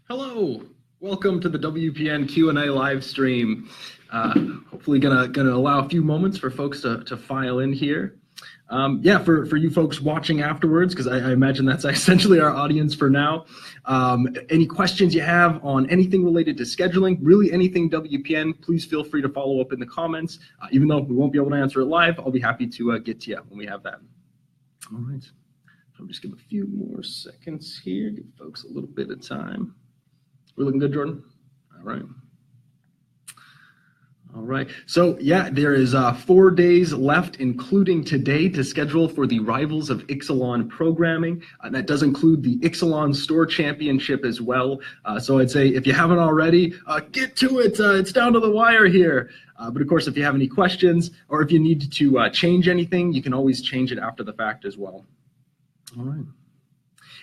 Hello, welcome to the WPN Q&A live stream. Hopefully gonna allow a few moments for folks to file in here. Yeah, for you folks watching afterwards, because I imagine that's essentially our audience for now. Any questions you have on anything related to scheduling, really anything WPN, please feel free to follow up in the comments. Even though we won't be able to answer it live, I'll be happy to get to you when we have that. All right, so I'll just give a few more seconds here, give folks a little bit of time. We're looking good, Jordan? All right. All right. So, yeah, there is 4 days left, including today, to schedule for the Rivals of Ixalan programming. That does include the Ixalan Store Championship as well. So I'd say if you haven't already, get to it. It's down to the wire here. But, of course, if you have any questions or if you need to change anything, you can always change it after the fact as well. All right.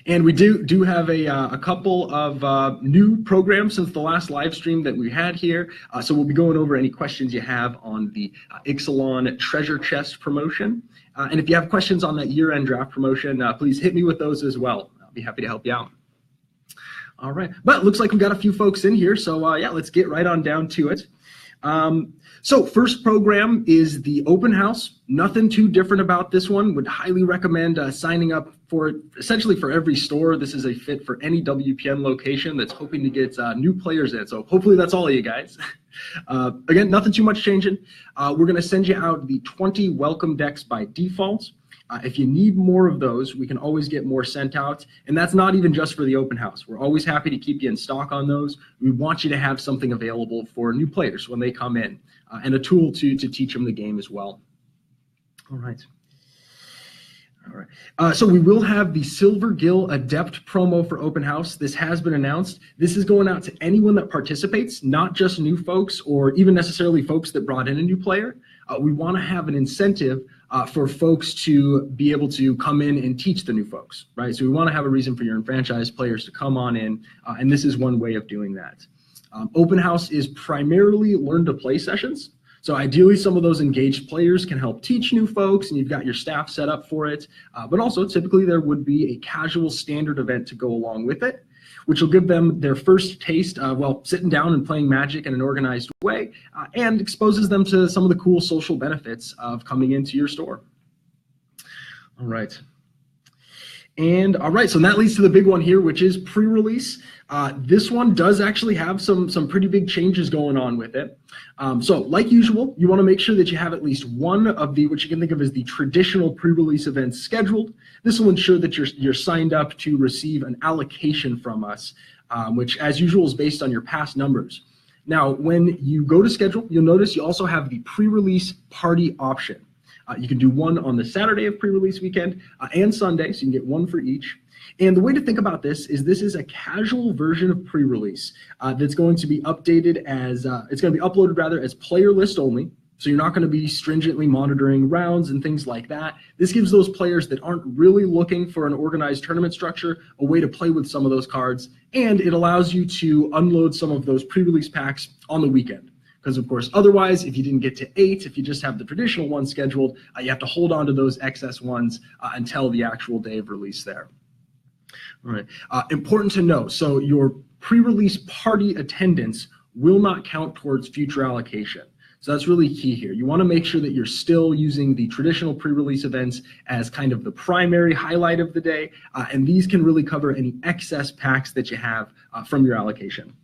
And we do have a couple of new programs since the last live stream that we had here. So we'll be going over any questions you have on the Ixalan Treasure Chest promotion. And if you have questions on that year-end draft promotion, please hit me with those as well. I'll be happy to help you out. All right, but it looks like we've got a few folks in here. So yeah, let's get right on down to it. So first program is the open house. Nothing too different about this one. Would highly recommend signing up for it essentially for every store. This is a fit for any WPN location that's hoping to get new players in. So hopefully that's all of you guys. Again, nothing too much changing. We're going to send you out the 20 welcome decks by default. If you need more of those, we can always get more sent out. And that's not even just for the open house. We're always happy to keep you in stock on those. We want you to have something available for new players when they come in, and a tool to teach them the game as well. All right. All right. So we will have the Silver Gill Adept promo for open house. This has been announced. This is going out to anyone that participates, not just new folks or even necessarily folks that brought in a new player. We want to have an incentive for folks to be able to come in and teach the new folks, right? So we want to have a reason for your enfranchised players to come on in, and this is one way of doing that. Open house is primarily learn to play sessions. So ideally, some of those engaged players can help teach new folks, and you've got your staff set up for it. But also, typically, there would be a casual standard event to go along with it, which will give them their first taste, well, sitting down and playing Magic in an organized way, and exposes them to some of the cool social benefits of coming into your store. All right. And all right, so that leads to the big one here, which is pre-release. This one does actually have some pretty big changes going on with it. So like usual, you want to make sure that you have at least one of the, what you can think of as the traditional pre-release events scheduled. This will ensure that you're signed up to receive an allocation from us, which as usual is based on your past numbers. Now, when you go to schedule, you'll notice you also have the pre-release party option. You can do one on the Saturday of pre-release weekend and Sunday, so you can get one for each. And the way to think about this is a casual version of pre-release that's going to be updated as, it's going to be uploaded rather as player list only. So you're not going to be stringently monitoring rounds and things like that. This gives those players that aren't really looking for an organized tournament structure a way to play with some of those cards. And it allows you to unload some of those pre-release packs on the weekend. Because, of course, otherwise, if you didn't get to 8, if you just have the traditional one scheduled, you have to hold on to those excess ones until the actual day of release there. All right. Important to know, so your pre-release party attendance will not count towards future allocation. So that's really key here. You want to make sure that you're still using the traditional pre-release events as kind of the primary highlight of the day, and these can really cover any excess packs that you have from your allocation.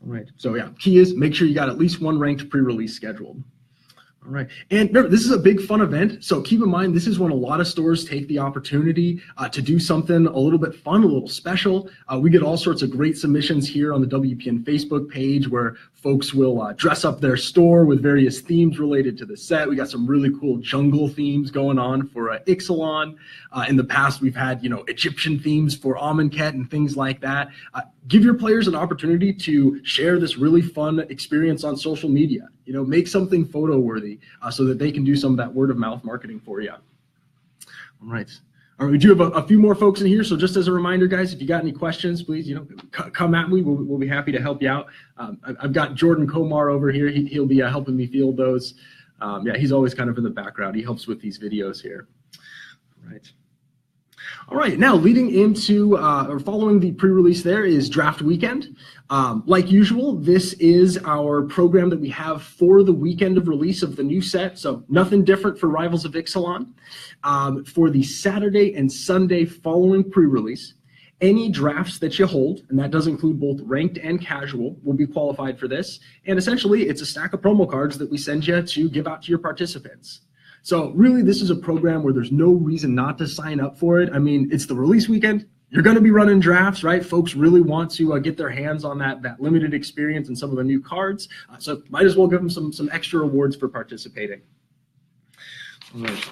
All right, so yeah, key is make sure you got at least one ranked pre-release scheduled. All right, and remember, this is a big fun event, so keep in mind this is when a lot of stores take the opportunity to do something a little bit fun, a little special. We get all sorts of great submissions here on the WPN Facebook page where folks will dress up their store with various themes related to the set. We got some really cool jungle themes going on for Ixalan. In the past, we've had, you know, Egyptian themes for Amonkhet and things like that. Give your players an opportunity to share this really fun experience on social media. You know, make something photo worthy so that they can do some of that word of mouth marketing for you. All right. All right, we do have a few more folks in here. So just as a reminder, guys, if you got any questions, please, you know, come at me. We'll be happy to help you out. I've got Jordan Komar over here. He'll be helping me field those. Yeah, he's always kind of in the background. He helps with these videos here. All right. All right, now leading into or following the pre-release there is draft weekend. Like usual, this is our program that we have for the weekend of release of the new set, so nothing different for Rivals of Ixalan. For the Saturday and Sunday following pre-release, any drafts that you hold, and that does include both ranked and casual, will be qualified for this. And essentially, it's a stack of promo cards that we send you to give out to your participants. So really, this is a program where there's no reason not to sign up for it. I mean, it's the release weekend. You're going to be running drafts, right? Folks really want to get their hands on that limited experience and some of the new cards. So might as well give them some extra rewards for participating. All right.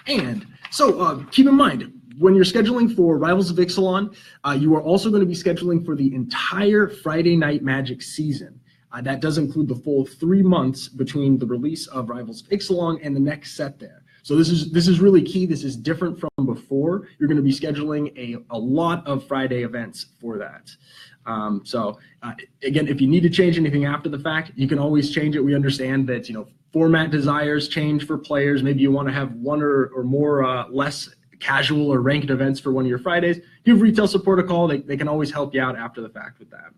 And so keep in mind, when you're scheduling for Rivals of Ixalan, you are also going to be scheduling for the entire Friday Night Magic season. That does include the full 3 months between the release of Rivals of Ixalan and the next set there. So this is really key. This is different from before. You're going to be scheduling a lot of Friday events for that. Again, if you need to change anything after the fact, you can always change it. We understand that format desires change for players. Maybe you want to have one or more less casual or ranked events for one of your Fridays. Give retail support a call. They can always help you out after the fact with that.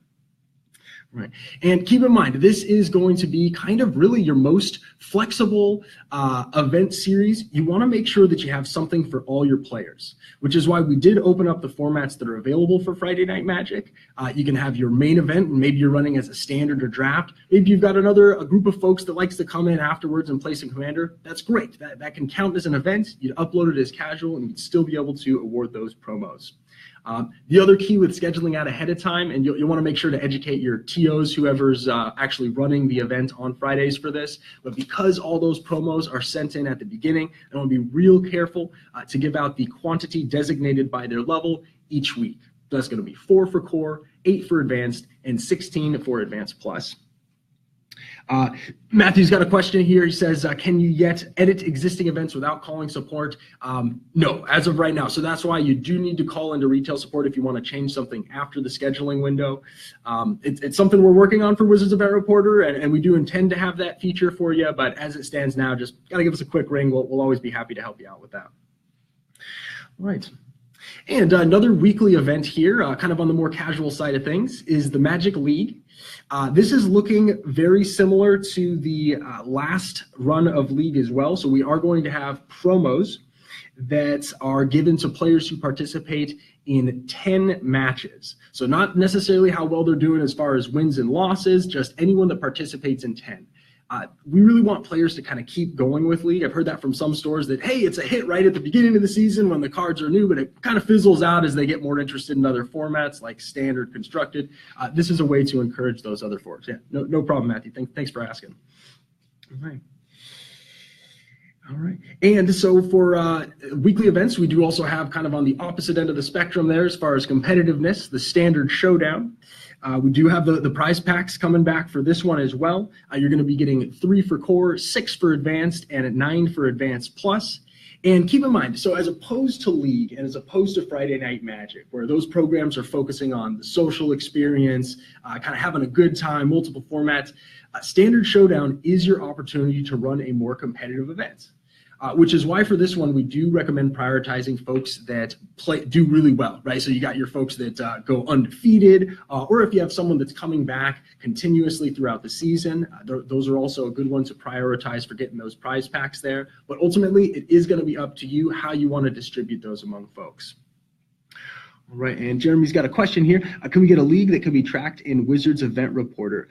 Right. And keep in mind, this is going to be kind of really your most flexible event series. You want to make sure that you have something for all your players, which is why we did open up the formats that are available for Friday Night Magic. You can have your main event, and maybe you're running as a standard or draft. Maybe you've got a group of folks that likes to come in afterwards and play some commander. That's great. That can count as an event. You'd upload it as casual, and you'd still be able to award those promos. The other key with scheduling out ahead of time, and you'll want to make sure to educate your TOs, whoever's actually running the event on Fridays for this, but because all those promos are sent in at the beginning, I want to be real careful to give out the quantity designated by their level each week. That's going to be 4 for core, 8 for advanced, and 16 for advanced plus. Matthew's got a question here. He says, can you yet edit existing events without calling support? No, as of right now. So that's why you do need to call into retail support if you want to change something after the scheduling window. It's something we're working on for Wizards Event Reporter, and we do intend to have that feature for you. But as it stands now, just got to give us a quick ring. We'll always be happy to help you out with that. All right. And another weekly event here, kind of on the more casual side of things, is the Magic League. This is looking very similar to the last run of League as well. So we are going to have promos that are given to players who participate in 10 matches. So not necessarily how well they're doing as far as wins and losses, just anyone that participates in 10. We really want players to kind of keep going with League. I've heard that from some stores that, hey, it's a hit right at the beginning of the season when the cards are new, but it kind of fizzles out as they get more interested in other formats like standard, constructed. This is a way to encourage those other forms. Yeah, no problem, Matthew. Thanks for asking. All right. All right. And so for weekly events, we do also have kind of on the opposite end of the spectrum there as far as competitiveness, the standard showdown. We do have the prize packs coming back for this one as well. You're going to be getting 3 for core, 6 for advanced, and 9 for advanced plus. And keep in mind, so as opposed to League and as opposed to Friday Night Magic, where those programs are focusing on the social experience, kind of having a good time, multiple formats, Standard Showdown is your opportunity to run a more competitive event. Which is why for this one, we do recommend prioritizing folks that do really well, right? So you got your folks that go undefeated, or if you have someone that's coming back continuously throughout the season, those are also a good one to prioritize for getting those prize packs there. But ultimately, it is going to be up to you how you want to distribute those among folks. All right, and Jeremy's got a question here. Can we get a league that can be tracked in Wizards Event Reporter?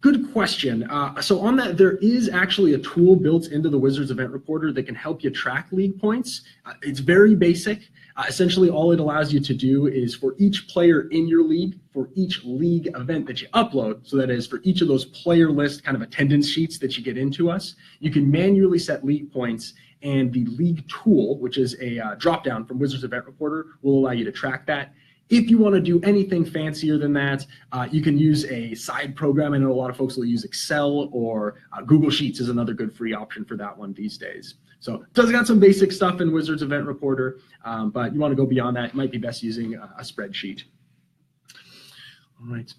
Good question. So on that, there is actually a tool built into the Wizards Event Reporter that can help you track league points. It's very basic. Essentially, all it allows you to do is for each player in your league, for each league event that you upload, so that is for each of those player list kind of attendance sheets that you get into us, you can manually set league points, and the league tool, which is a drop-down from Wizards Event Reporter, will allow you to track that. If you want to do anything fancier than that, you can use a side program. I know a lot of folks will use Excel, or Google Sheets is another good free option for that one these days. So it does got some basic stuff in Wizards Event Reporter, but you want to go beyond that, it might be best using a spreadsheet. All right.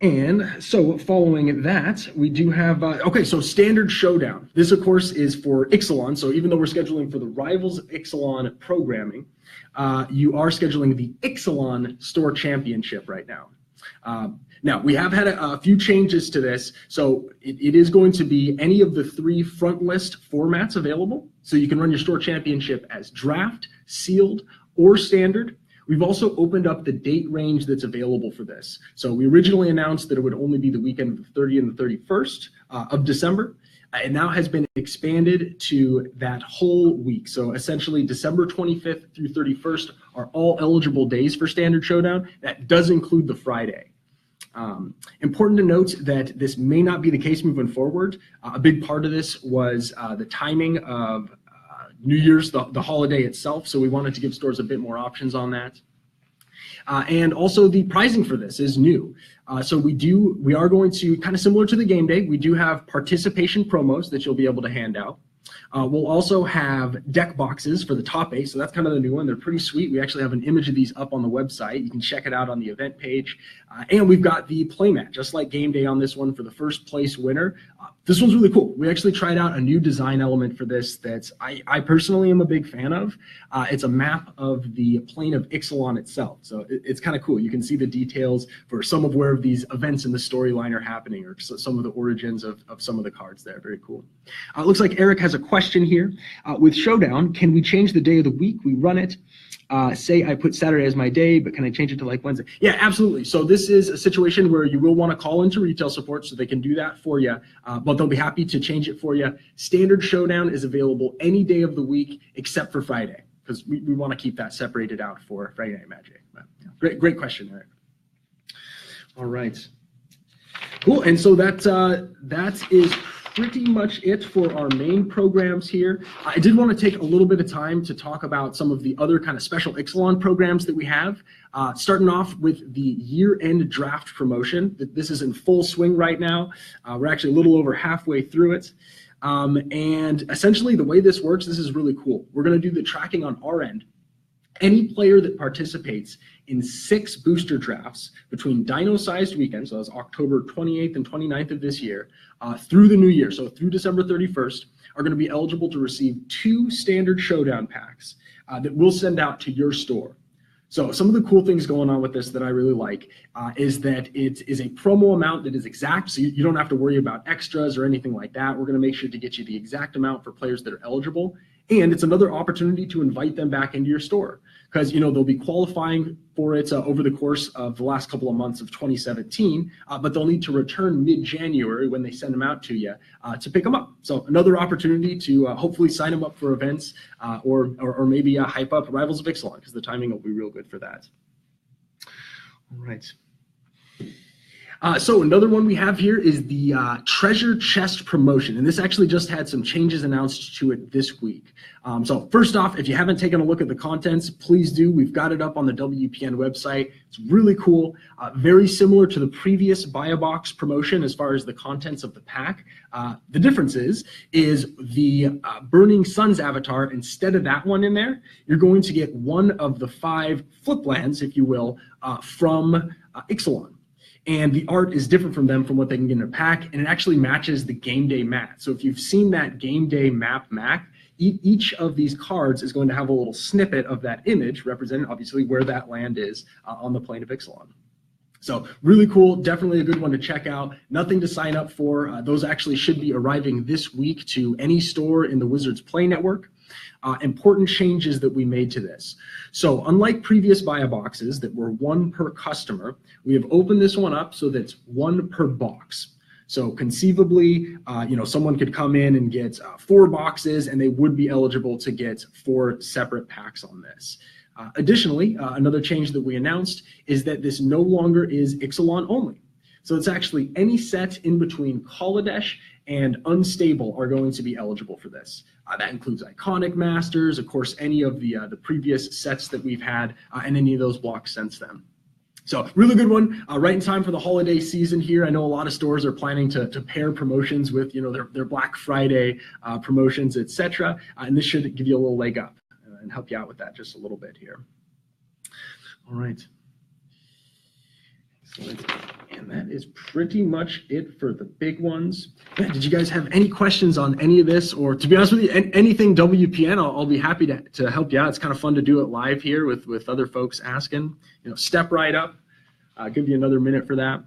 And so following that, we do have, okay, so Standard Showdown. This, of course, is for Ixalan. So even though we're scheduling for the Rivals of Ixalan programming, you are scheduling the Ixalan Store Championship right now. Now, we have had a few changes to this. So it is going to be any of the 3 front list formats available. So you can run your store championship as draft, sealed, or standard. We've also opened up the date range that's available for this. So we originally announced that it would only be the weekend of the 30th and the 31st of December. It now has been expanded to that whole week. So essentially December 25th through 31st are all eligible days for Standard Showdown. That does include the Friday. Important to note that this may not be the case moving forward. A big part of this was the timing of New Year's, the holiday itself, so we wanted to give stores a bit more options on that. And also the pricing for this is new. So we are going to, kind of similar to the game day, we do have participation promos that you'll be able to hand out. We'll also have deck boxes for the top 8, so that's kind of the new one. They're pretty sweet. We actually have an image of these up on the website. You can check it out on the event page. And we've got the playmat, just like game day on this one for the first place winner. This one's really cool. We actually tried out a new design element for this that I personally am a big fan of. It's a map of the plane of Ixalan itself. So it's kind of cool. You can see the details for some of where these events in the storyline are happening, or some of the origins of some of the cards there. Very cool. It looks like Eric has a question here. With Showdown, can we change the day of the week we run it? Say I put Saturday as my day, but can I change it to like Wednesday? Yeah, absolutely. So this is a situation where you will want to call into retail support so they can do that for you, but they'll be happy to change it for you. Standard Showdown is available any day of the week except for Friday, because we want to keep that separated out for Friday Night Magic. But, yeah, great question, Eric. All right. Cool. And so that is pretty much it for our main programs here. I did want to take a little bit of time to talk about some of the other kind of special Ixalan programs that we have. Starting off with the year-end draft promotion. This is in full swing right now. We're actually a little over halfway through it. And essentially the way this works, this is really cool. We're going to do the tracking on our end. Any player that participates in 6 booster drafts between dino-sized weekends, so that's October 28th and 29th of this year, through the new year, so through December 31st, are going to be eligible to receive 2 Standard Showdown packs that we'll send out to your store. So some of the cool things going on with this that I really like is that it is a promo amount that is exact, so you don't have to worry about extras or anything like that. We're going to make sure to get you the exact amount for players that are eligible. And it's another opportunity to invite them back into your store, because they'll be qualifying for it over the course of the last couple of months of 2017, but they'll need to return mid-January when they send them out to you to pick them up. So another opportunity to hopefully sign them up for events or maybe hype up Rivals of Ixalan, because the timing will be real good for that. All right. So another one we have here is the treasure chest promotion, and this actually just had some changes announced to it this week. So first off, if you haven't taken a look at the contents, please do. We've got it up on the WPN website. It's really cool, very similar to the previous Buy a Box promotion as far as the contents of the pack. The difference is the Burning Suns avatar, instead of that one in there, you're going to get one of the 5 flip lands, if you will, from Ixalan. And the art is different from them from what they can get in a pack, and it actually matches the game day mat. So if you've seen that game day map, each of these cards is going to have a little snippet of that image representing obviously where that land is on the plane of Ixalan. So really cool, definitely a good one to check out. Nothing to sign up for. Those actually should be arriving this week to any store in the Wizards Play Network. Important changes that we made to this. So unlike previous buy boxes that were 1 per customer, we have opened this one up so that's 1 per box. So conceivably, someone could come in and get 4 boxes, and they would be eligible to get 4 separate packs on this. Additionally, another change that we announced is that this no longer is Ixalan only. So it's actually any set in between Kaladesh and Unstable are going to be eligible for this. That includes Iconic Masters, of course, any of the previous sets that we've had, and any of those blocks since then. So really good one, right in time for the holiday season here. I know a lot of stores are planning to pair promotions with their Black Friday promotions, etc. And this should give you a little leg up and help you out with that just a little bit here. All right. Excellent. And that is pretty much it for the big ones. Yeah, did you guys have any questions on any of this? Or to be honest with you, anything WPN, I'll be happy to help you out. It's kind of fun to do it live here with other folks asking. Step right up. I'll give you another minute for that.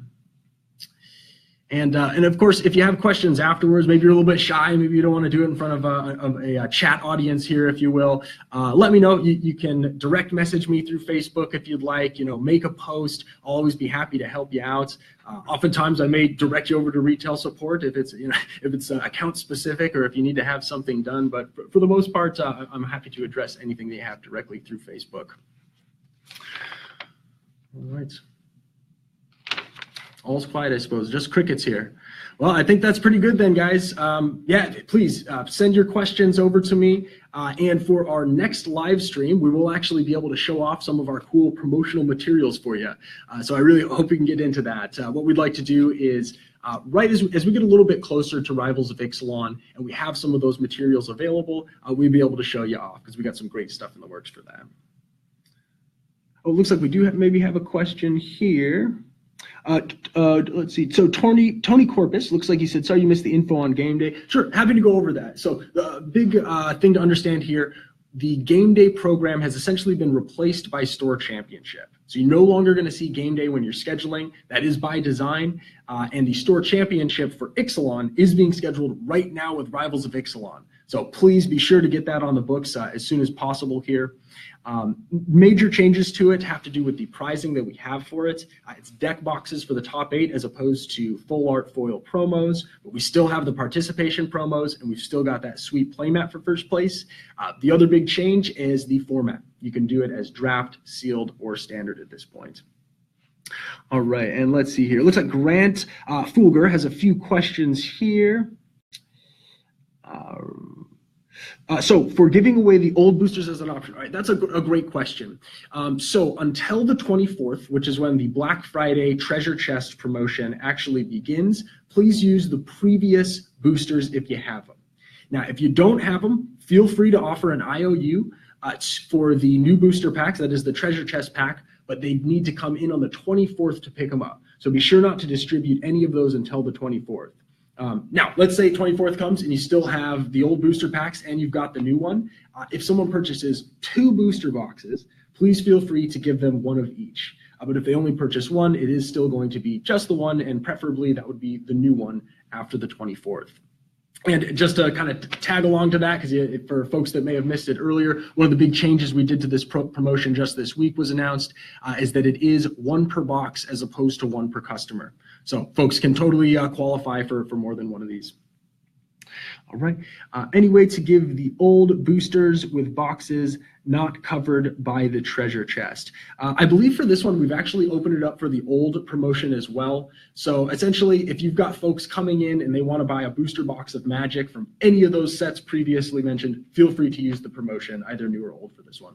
And of course, if you have questions afterwards, maybe you're a little bit shy, maybe you don't want to do it in front of a chat audience here, if you will, let me know. You can direct message me through Facebook if you'd like, make a post. I'll always be happy to help you out. Oftentimes I may direct you over to retail support if it's, if it's account specific or if you need to have something done. But for the most part, I'm happy to address anything that you have directly through Facebook. All right. All's quiet, I suppose. Just crickets here. Well, I think that's pretty good then, guys. Yeah, please send your questions over to me. And for our next live stream, we will actually be able to show off some of our cool promotional materials for you. So I really hope we can get into that. What we'd like to do is, right as we get a little bit closer to Rivals of Ixalan and we have some of those materials available, we'll be able to show you off because we got some great stuff in the works for that. Oh, it looks like we do maybe have a question here. Let's see. So Tony Corpus looks like he said, sorry you missed the info on game day. Sure, happy to go over that. So the big thing to understand here, the game day program has essentially been replaced by Store Championship. So you're no longer going to see game day when you're scheduling. That is by design. And the Store Championship for Ixalan is being scheduled right now with Rivals of Ixalan. So please be sure to get that on the books as soon as possible here. Major changes to it have to do with the prizing that we have for it. It's deck boxes for the top 8 as opposed to full art foil promos, but we still have the participation promos and we've still got that sweet playmat for first place. The other big change is the format. You can do it as draft, sealed, or standard at this point. All right, and let's see here. It looks like Grant Fulger has a few questions here. So for giving away the old boosters as an option, all right, that's a great question. So until the 24th, which is when the Black Friday treasure chest promotion actually begins, please use the previous boosters if you have them. Now, if you don't have them, feel free to offer an IOU for the new booster packs, that is the treasure chest pack, but they need to come in on the 24th to pick them up. So be sure not to distribute any of those until the 24th. Now, let's say 24th comes and you still have the old booster packs and you've got the new one. If someone purchases 2 booster boxes, please feel free to give them 1 of each. But if they only purchase 1, it is still going to be just the 1, and preferably that would be the new one after the 24th. And just to kind of tag along to that, because for folks that may have missed it earlier, one of the big changes we did to this promotion just this week was announced is that it is 1 per box as opposed to 1 per customer. So folks can totally qualify for more than 1 of these. All right. Any way to give the old boosters with boxes not covered by the treasure chest? I believe for this one, we've actually opened it up for the old promotion as well. So essentially, if you've got folks coming in and they want to buy a booster box of Magic from any of those sets previously mentioned, feel free to use the promotion, either new or old, for this one.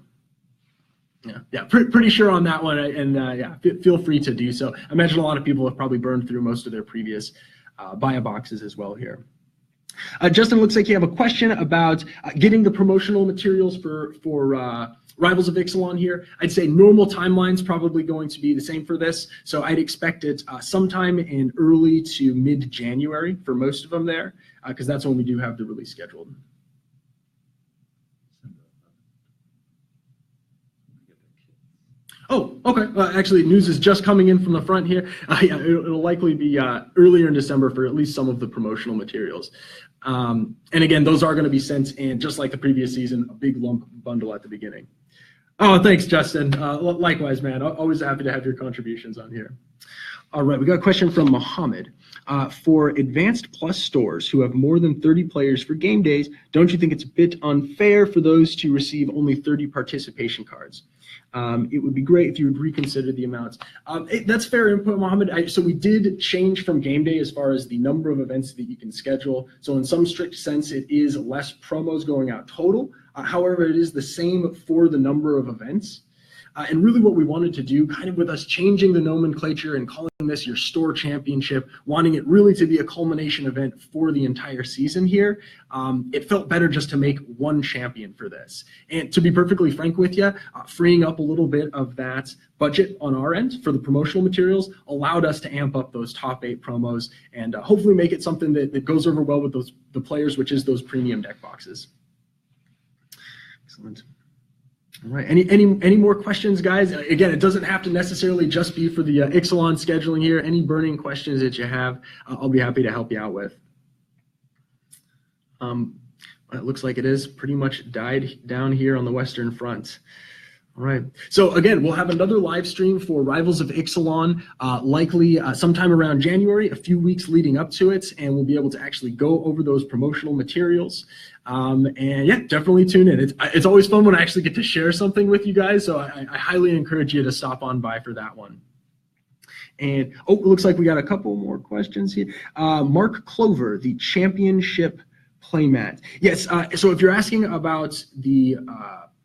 Yeah, pretty sure on that one, and yeah, feel free to do so. I imagine a lot of people have probably burned through most of their previous buy boxes as well here. Justin, looks like you have a question about getting the promotional materials for Rivals of Ixalan here. I'd say normal timeline's probably going to be the same for this, so I'd expect it sometime in early to mid-January for most of them there, because that's when we do have the release scheduled. Oh, okay. Actually, news is just coming in from the front here. Yeah, it'll likely be earlier in December for at least some of the promotional materials. And again, those are going to be sent in, just like the previous season, a big lump bundle at the beginning. Oh, thanks, Justin. Likewise, man. Always happy to have your contributions on here. All right, we got a question from Mohammed. For Advanced Plus stores who have more than 30 players for game days, don't you think it's a bit unfair for those to receive only 30 participation cards? It would be great if you would reconsider the amounts. That's fair input, Mohammed. So we did change from game day as far as the number of events that you can schedule. So in some strict sense, it is less promos going out total. However, it is the same for the number of events. And really what we wanted to do, kind of with us changing the nomenclature and calling this your store championship, wanting it really to be a culmination event for the entire season here, it felt better just to make one champion for this. And to be perfectly frank with you, freeing up a little bit of that budget on our end for the promotional materials allowed us to amp up those top 8 promos and hopefully make it something that goes over well with the players, which is those premium deck boxes. Excellent. All right. Any more questions, guys? Again, it doesn't have to necessarily just be for the Ixalan scheduling here. Any burning questions that you have, I'll be happy to help you out with. It looks like it is pretty much died down here on the Western Front. All right. So again, we'll have another live stream for Rivals of Ixalan, likely sometime around January, a few weeks leading up to it, and we'll be able to actually go over those promotional materials. And yeah, definitely tune in. It's always fun when I actually get to share something with you guys, so I highly encourage you to stop on by for that one. And oh, it looks like we got a couple more questions here. Mark Clover, the championship playmat. Yes, so if you're asking about the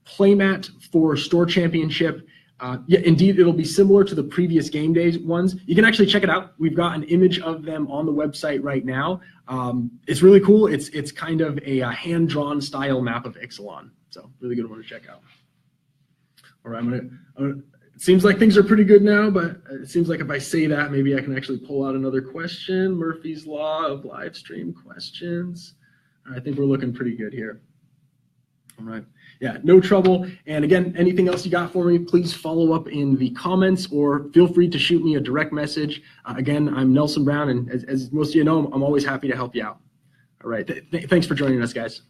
playmat for Store Championship, yeah, indeed, it'll be similar to the previous game days ones. You can actually check it out. We've got an image of them on the website right now. It's really cool. It's kind of a hand-drawn style map of Ixalan. So really good one to check out. All right, it seems like things are pretty good now, but it seems like if I say that, maybe I can actually pull out another question. Murphy's Law of live stream questions. I think we're looking pretty good here. All right. Yeah, no trouble. And again, anything else you got for me, please follow up in the comments or feel free to shoot me a direct message. Again, I'm Nelson Brown, and as most of you know, I'm always happy to help you out. All right. Thanks for joining us, guys.